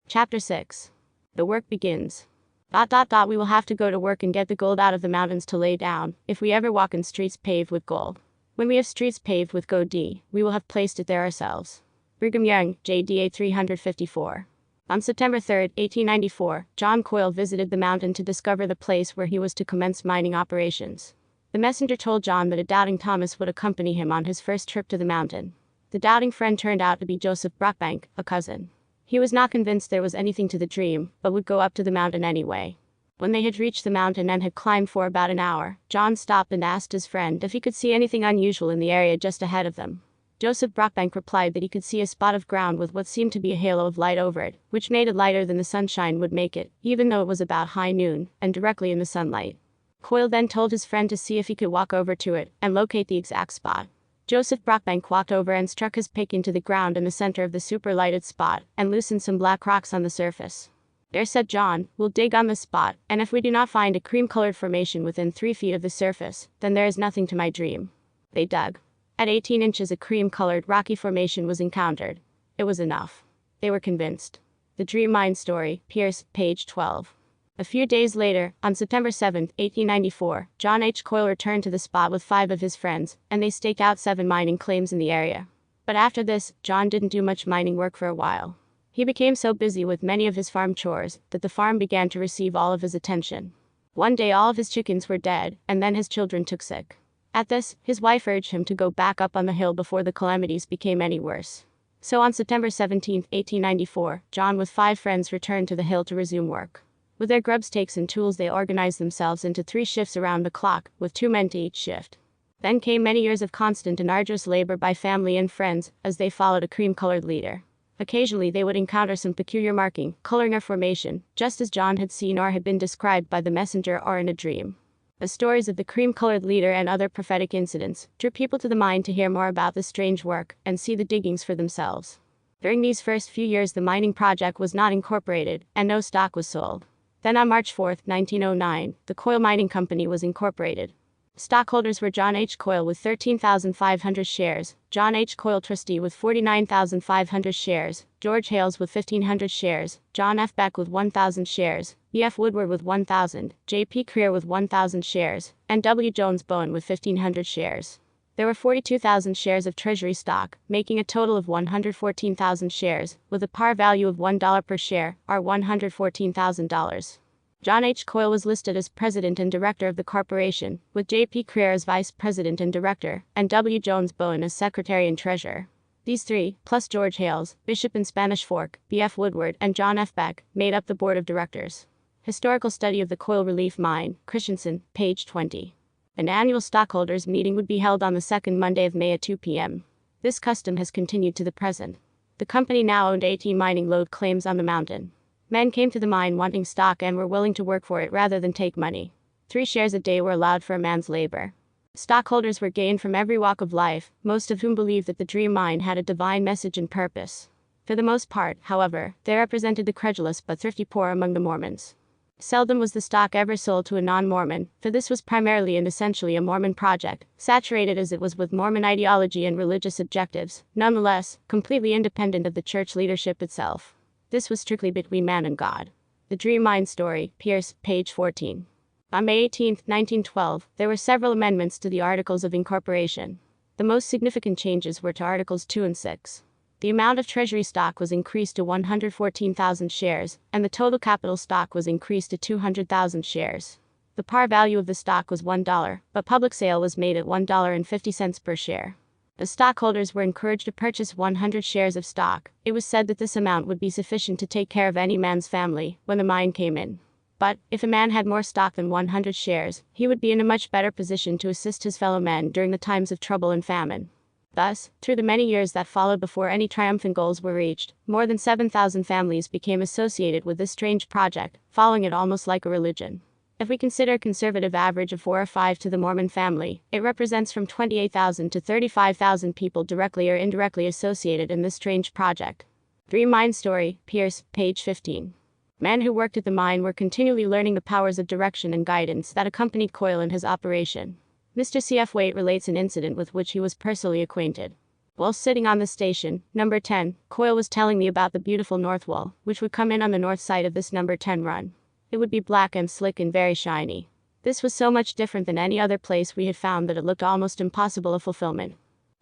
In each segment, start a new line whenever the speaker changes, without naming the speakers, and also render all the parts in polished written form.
Chapter 6. The work begins. We will have to go to work and get the gold out of the mountains to lay down, if we ever walk in streets paved with gold. When we have streets paved with gold, we will have placed it there ourselves. Brigham Young, JDA 354. On September 3, 1894, John Coyle visited the mountain to discover the place where he was to commence mining operations. The messenger told John that a doubting Thomas would accompany him on his first trip to the mountain. The doubting friend turned out to be Joseph Brockbank, a cousin. He was not convinced there was anything to the dream, but would go up to the mountain anyway. When they had reached the mountain and had climbed for about an hour, John stopped and asked his friend if he could see anything unusual in the area just ahead of them. Joseph Brockbank replied that he could see a spot of ground with what seemed to be a halo of light over it, which made it lighter than the sunshine would make it, even though it was about high noon, and directly in the sunlight. Coyle then told his friend to see if he could walk over to it, and locate the exact spot. Joseph Brockbank walked over and struck his pick into the ground in the center of the super-lighted spot, and loosened some black rocks on the surface. There, said John, we'll dig on the spot, and if we do not find a cream-colored formation within 3 feet of the surface, then there is nothing to my dream. They dug. At 18 inches a cream-colored rocky formation was encountered. It was enough. They were convinced. The Dream Mine Story, Pierce, page 12. A few days later, on September 7, 1894, John H. Coyle returned to the spot with 5 of his friends, and they staked out 7 mining claims in the area. But after this, John didn't do much mining work for a while. He became so busy with many of his farm chores that the farm began to receive all of his attention. One day all of his chickens were dead, and then his children took sick. At this, his wife urged him to go back up on the hill before the calamities became any worse. So on September 17, 1894, John with 5 friends returned to the hill to resume work. With their grubstakes and tools they organized themselves into 3 shifts around the clock, with 2 men to each shift. Then came many years of constant and arduous labor by family and friends, as they followed a cream-colored leader. Occasionally they would encounter some peculiar marking, coloring or formation, just as John had seen or had been described by the messenger or in a dream. The stories of the cream-colored leader and other prophetic incidents drew people to the mine to hear more about the strange work and see the diggings for themselves. During these first few years the mining project was not incorporated, and no stock was sold. Then on March 4, 1909, the Coyle Mining Company was incorporated. Stockholders were John H. Coyle with 13,500 shares, John H. Coyle Trustee with 49,500 shares, George Hales with 1,500 shares, John F. Beck with 1,000 shares, B. F. Woodward with 1,000, J. P. Creer with 1,000 shares, and W. Jones Bowen with 1,500 shares. There were 42,000 shares of treasury stock, making a total of 114,000 shares, with a par value of $1 per share, or $114,000. John H. Coyle was listed as president and director of the corporation, with J. P. Creer as vice president and director, and W. Jones Bowen as secretary and treasurer. These 3, plus George Hales, Bishop in Spanish Fork, B. F. Woodward, and John F. Beck, made up the board of directors. Historical study of the Coyle Relief Mine, Christensen, page 20. An annual stockholders' meeting would be held on the second Monday of May at 2 p.m. This custom has continued to the present. The company now owned 18 mining lode claims on the mountain. Men came to the mine wanting stock and were willing to work for it rather than take money. 3 shares a day were allowed for a man's labor. Stockholders were gained from every walk of life, most of whom believed that the Dream Mine had a divine message and purpose. For the most part, however, they represented the credulous but thrifty poor among the Mormons. Seldom was the stock ever sold to a non-Mormon, for this was primarily and essentially a Mormon project, saturated as it was with Mormon ideology and religious objectives, nonetheless, completely independent of the church leadership itself. This was strictly between man and God. The Dream Mine Story, Pierce, page 14. On May 18, 1912, there were several amendments to the Articles of Incorporation. The most significant changes were to Articles 2 and 6. The amount of treasury stock was increased to 114,000 shares, and the total capital stock was increased to 200,000 shares. The par value of the stock was $1, but public sale was made at $1.50 per share. The stockholders were encouraged to purchase 100 shares of stock. It was said that this amount would be sufficient to take care of any man's family when the mine came in. But, if a man had more stock than 100 shares, he would be in a much better position to assist his fellow men during the times of trouble and famine. Thus, through the many years that followed before any triumphant goals were reached, more than 7,000 families became associated with this strange project, following it almost like a religion. If we consider a conservative average of 4 or 5 to the Mormon family, it represents from 28,000 to 35,000 people directly or indirectly associated in this strange project. Dream Mine Story, Pierce, page 15. Men who worked at the mine were continually learning the powers of direction and guidance that accompanied Coyle in his operation. Mr. C.F. Waite relates an incident with which he was personally acquainted. While sitting on the station, number 10, Coyle was telling me about the beautiful North Wall, which would come in on the north side of this number 10 run. It would be black and slick and very shiny. This was so much different than any other place we had found that it looked almost impossible of fulfillment.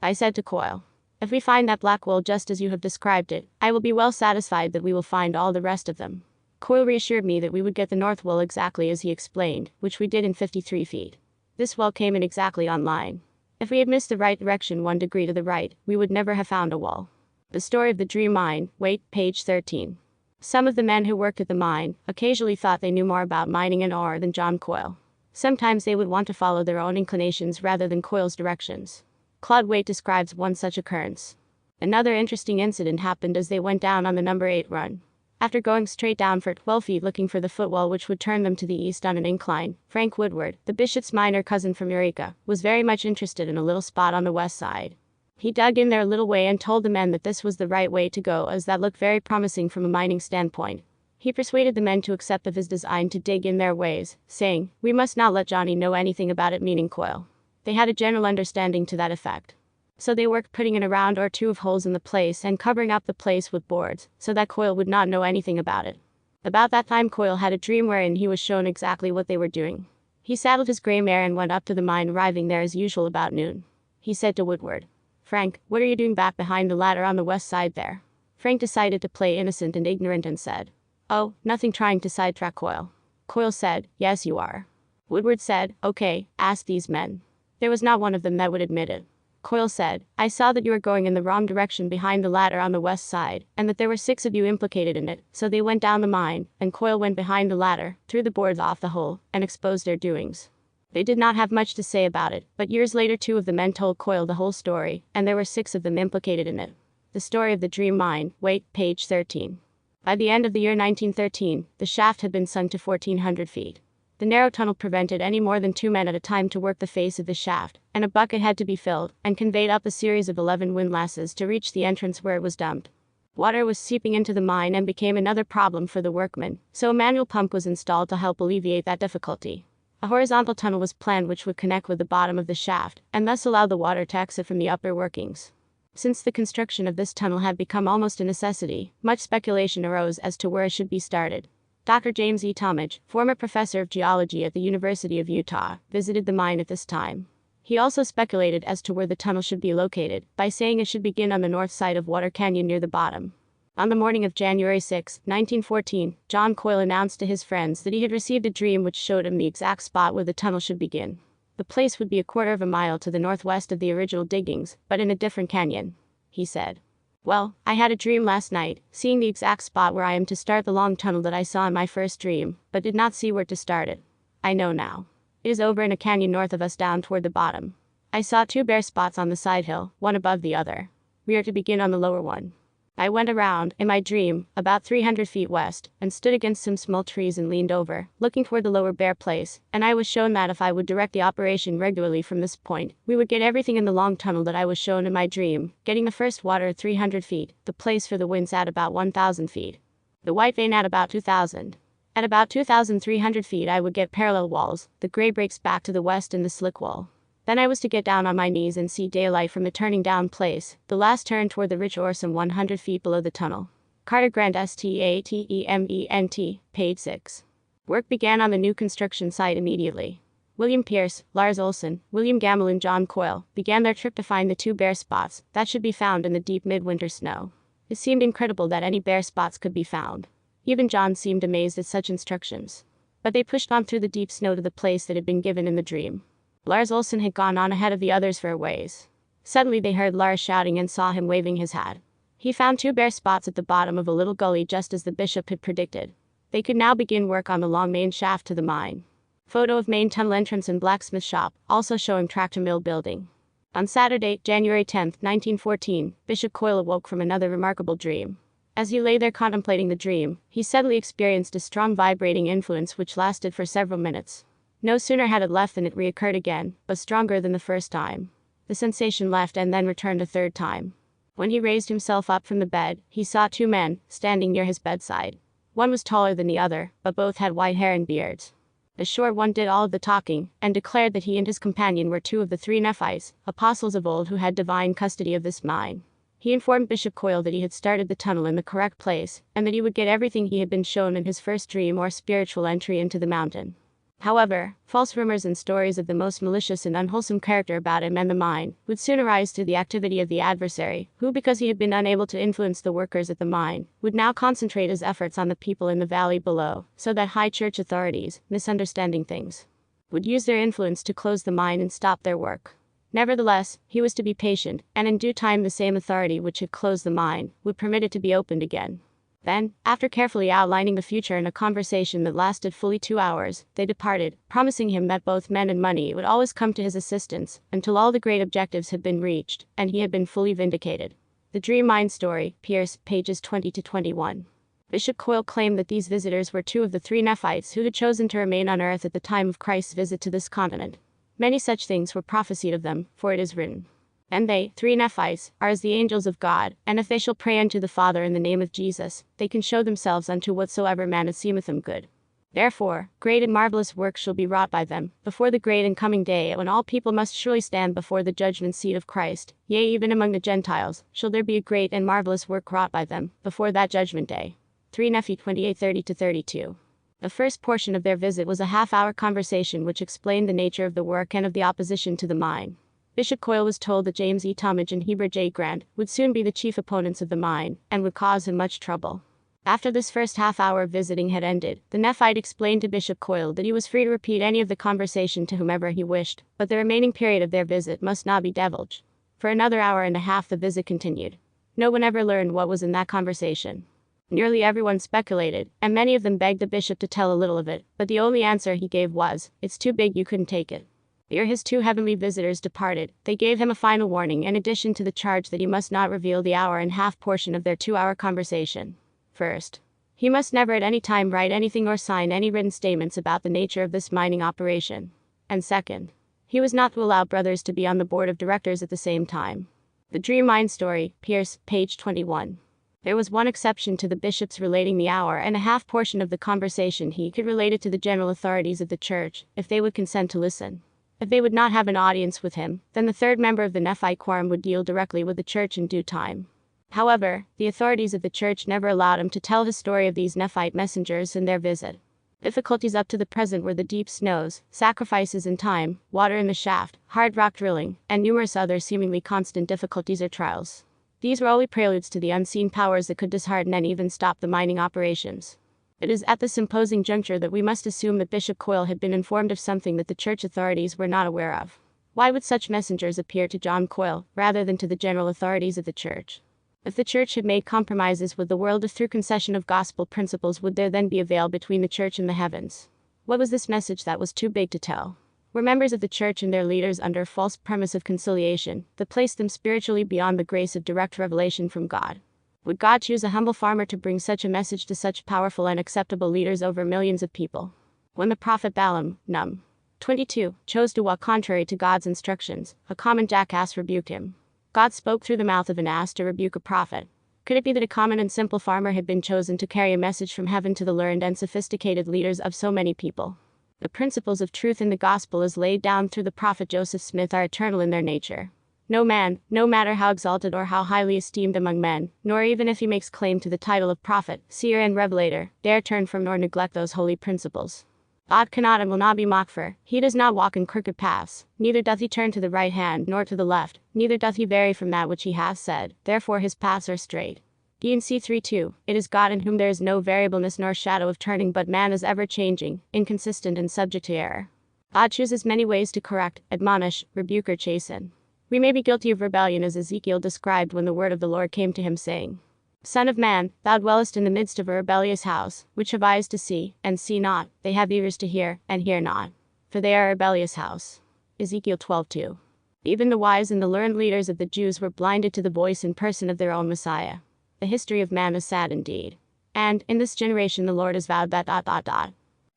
I said to Coyle, if we find that black wool just as you have described it, I will be well satisfied that we will find all the rest of them. Coyle reassured me that we would get the North Wall exactly as he explained, which we did in 53 feet. This well came in exactly on line. If we had missed the right direction 1 degree to the right, we would never have found a wall. The story of the Dream Mine, wait, page 13. Some of the men who worked at the mine occasionally thought they knew more about mining and ore than John Coyle. Sometimes they would want to follow their own inclinations rather than Coyle's directions. Claude Waite describes one such occurrence. Another interesting incident happened as they went down on the number 8 run. After going straight down for 12 feet looking for the footwall which would turn them to the east on an incline, Frank Woodward, the Bishop's minor cousin from Eureka, was very much interested in a little spot on the west side. He dug in there a little way and told the men that this was the right way to go as that looked very promising from a mining standpoint. He persuaded the men to accept of his design to dig in their ways, saying, we must not let Johnny know anything about it, meaning Coyle. They had a general understanding to that effect. So they worked putting in a round or two of holes in the place and covering up the place with boards, so that Coyle would not know anything about it. About that time Coyle had a dream wherein he was shown exactly what they were doing. He saddled his gray mare and went up to the mine, arriving there as usual about noon. He said to Woodward, Frank, what are you doing back behind the ladder on the west side there? Frank decided to play innocent and ignorant and said, oh, nothing, trying to sidetrack Coyle. Coyle said, yes you are. Woodward said, okay, ask these men. There was not one of them that would admit it. Coyle said, I saw that you were going in the wrong direction behind the ladder on the west side, and that there were 6 of you implicated in it, so they went down the mine, and Coyle went behind the ladder, threw the boards off the hole, and exposed their doings. They did not have much to say about it, but years later 2 of the men told Coyle the whole story, and there were 6 of them implicated in it. The story of the Dream Mine, wait, page 13. By the end of the year 1913, the shaft had been sunk to 1,400 feet. The narrow tunnel prevented any more than 2 men at a time to work the face of the shaft, and a bucket had to be filled and conveyed up a series of 11 windlasses to reach the entrance where it was dumped. Water was seeping into the mine and became another problem for the workmen, so a manual pump was installed to help alleviate that difficulty. A horizontal tunnel was planned which would connect with the bottom of the shaft, and thus allow the water to exit from the upper workings. Since the construction of this tunnel had become almost a necessity, much speculation arose as to where it should be started. Dr. James E. Talmadge, former professor of geology at the University of Utah, visited the mine at this time. He also speculated as to where the tunnel should be located, by saying it should begin on the north side of Water Canyon near the bottom. On the morning of January 6, 1914, John Coyle announced to his friends that he had received a dream which showed him the exact spot where the tunnel should begin. The place would be a quarter of a mile to the northwest of the original diggings, but in a different canyon. He said, well, I had a dream last night, seeing the exact spot where I am to start the long tunnel that I saw in my first dream, but did not see where to start it. I know now. It is over in a canyon north of us down toward the bottom. I saw 2 bare spots on the side hill, one above the other. We are to begin on the lower one. I went around, in my dream, about 300 feet west, and stood against some small trees and leaned over, looking toward the lower bare place, and I was shown that if I would direct the operation regularly from this point, we would get everything in the long tunnel that I was shown in my dream, getting the first water at 300 feet, the place for the winds at about 1,000 feet. The white vein at about 2,000. At about 2,300 feet I would get parallel walls, the gray breaks back to the west and the slick wall. Then I was to get down on my knees and see daylight from the turning down place, the last turn toward the rich ore some 100 feet below the tunnel. Carter Grant STATEMENT, page 6. Work began on the new construction site immediately. William Pierce, Lars Olson, William Gamble and John Coyle began their trip to find the 2 bare spots that should be found in the deep midwinter snow. It seemed incredible that any bare spots could be found. Even John seemed amazed at such instructions. But they pushed on through the deep snow to the place that had been given in the dream. Lars Olson had gone on ahead of the others for a ways. Suddenly they heard Lars shouting and saw him waving his hat. He found 2 bare spots at the bottom of a little gully just as the bishop had predicted. They could now begin work on the long main shaft to the mine. Photo of main tunnel entrance and blacksmith shop, also showing tractor mill building. On Saturday, January 10, 1914, Bishop Coyle awoke from another remarkable dream. As he lay there contemplating the dream, he suddenly experienced a strong vibrating influence which lasted for several minutes. No sooner had it left than it reoccurred again, but stronger than the first time. The sensation left and then returned a 3rd time. When he raised himself up from the bed, he saw 2 men standing near his bedside. One was taller than the other, but both had white hair and beards. The short one did all of the talking, and declared that he and his companion were two of the 3 Nephites, apostles of old who had divine custody of this mine. He informed Bishop Coyle that he had started the tunnel in the correct place, and that he would get everything he had been shown in his first dream or spiritual entry into the mountain. However, false rumors and stories of the most malicious and unwholesome character about him and the mine would soon arise through the activity of the adversary, who, because he had been unable to influence the workers at the mine, would now concentrate his efforts on the people in the valley below, so that high church authorities, misunderstanding things, would use their influence to close the mine and stop their work. Nevertheless, he was to be patient, and in due time the same authority which had closed the mine would permit it to be opened again. Then, after carefully outlining the future in a conversation that lasted fully 2 hours, they departed, promising him that both men and money would always come to his assistance until all the great objectives had been reached, and he had been fully vindicated. The Dream Mine Story, Pierce, pages 20-21. Bishop Coyle claimed that these visitors were two of the 3 Nephites who had chosen to remain on earth at the time of Christ's visit to this continent. Many such things were prophesied of them, for it is written, "And they, 3 Nephites, are as the angels of God, and if they shall pray unto the Father in the name of Jesus, they can show themselves unto whatsoever man it seemeth them good. Therefore, great and marvelous works shall be wrought by them, before the great and coming day when all people must surely stand before the judgment seat of Christ, yea, even among the Gentiles, shall there be a great and marvelous work wrought by them, before that judgment day." 3 Nephi 28:30-32. The first portion of their visit was a half-hour conversation which explained the nature of the work and of the opposition to the mine. Bishop Coyle was told that James E. Talmage and Heber J. Grant would soon be the chief opponents of the mine, and would cause him much trouble. After this first half-hour of visiting had ended, the Nephite explained to Bishop Coyle that he was free to repeat any of the conversation to whomever he wished, but the remaining period of their visit must not be divulged. For another hour and a half the visit continued. No one ever learned what was in that conversation. Nearly everyone speculated, and many of them begged the bishop to tell a little of it, but the only answer he gave was, "It's too big, you couldn't take it." Ere his 2 heavenly visitors departed, they gave him a final warning in addition to the charge that he must not reveal the hour-and-a-half portion of their 2-hour conversation. First, he must never at any time write anything or sign any written statements about the nature of this mining operation. And second, he was not to allow brothers to be on the board of directors at the same time. The Dream Mine Story, Pierce, page 21. There was one exception to the bishop's relating the hour-and-a-half portion of the conversation. He could relate it to the general authorities of the church, if they would consent to listen. If they would not have an audience with him, then the third member of the Nephite quorum would deal directly with the church in due time. However, the authorities of the church never allowed him to tell his story of these Nephite messengers in their visit. Difficulties up to the present were the deep snows, sacrifices in time, water in the shaft, hard rock drilling, and numerous other seemingly constant difficulties or trials. These were only preludes to the unseen powers that could dishearten and even stop the mining operations. It is at this imposing juncture that we must assume that Bishop Coyle had been informed of something that the church authorities were not aware of. Why would such messengers appear to John Coyle, rather than to the general authorities of the church? If the church had made compromises with the world through concession of gospel principles, would there then be a veil between the church and the heavens? What was this message that was too big to tell? Were members of the church and their leaders under a false premise of conciliation that placed them spiritually beyond the grace of direct revelation from God? Would God choose a humble farmer to bring such a message to such powerful and acceptable leaders over millions of people? When the prophet Balaam, Num. 22, chose to walk contrary to God's instructions, a common jackass rebuked him. God spoke through the mouth of an ass to rebuke a prophet. Could it be that a common and simple farmer had been chosen to carry a message from heaven to the learned and sophisticated leaders of so many people? The principles of truth in the gospel as laid down through the prophet Joseph Smith are eternal in their nature. No man, no matter how exalted or how highly esteemed among men, nor even if he makes claim to the title of prophet, seer and revelator, dare turn from nor neglect those holy principles. God cannot and will not be mocked, for he does not walk in crooked paths, neither doth he turn to the right hand nor to the left, neither doth he vary from that which he hath said, therefore his paths are straight. D&C 3:2. It is God in whom there is no variableness nor shadow of turning, but man is ever changing, inconsistent and subject to error. God chooses many ways to correct, admonish, rebuke or chasten. We may be guilty of rebellion as Ezekiel described when the word of the Lord came to him saying, "Son of man, thou dwellest in the midst of a rebellious house, which have eyes to see, and see not, they have ears to hear, and hear not. For they are a rebellious house." Ezekiel 12:2. Even the wise and the learned leaders of the Jews were blinded to the voice and person of their own Messiah. The history of man is sad indeed. And, in this generation the Lord has vowed that ...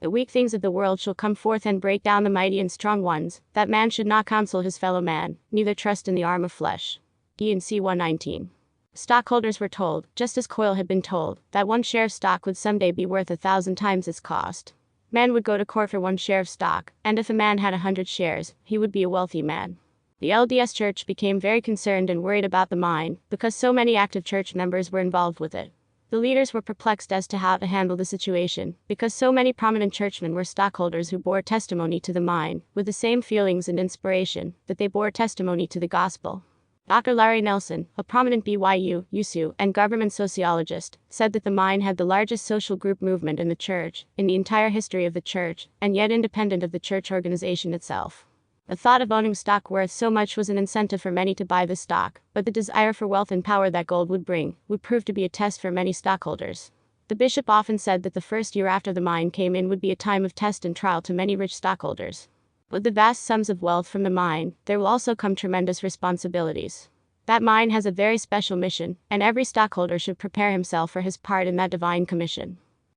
the weak things of the world shall come forth and break down the mighty and strong ones, that man should not counsel his fellow man, neither trust in the arm of flesh. D&C 119. Stockholders were told, just as Coyle had been told, that one share of stock would someday be worth 1,000 times its cost. Men would go to court for 1 share of stock, and if a man had 100 shares, he would be a wealthy man. The LDS Church became very concerned and worried about the mine, because so many active church members were involved with it. The leaders were perplexed as to how to handle the situation, because so many prominent churchmen were stockholders who bore testimony to the mine, with the same feelings and inspiration that they bore testimony to the gospel. Dr. Larry Nelson, a prominent BYU, USU, and government sociologist, said that the mine had the largest social group movement in the church, in the entire history of the church, and yet independent of the church organization itself. The thought of owning stock worth so much was an incentive for many to buy the stock, but the desire for wealth and power that gold would bring would prove to be a test for many stockholders. The bishop often said that the first year after the mine came in would be a time of test and trial to many rich stockholders. With the vast sums of wealth from the mine, there will also come tremendous responsibilities. That mine has a very special mission, and every stockholder should prepare himself for his part in that divine commission.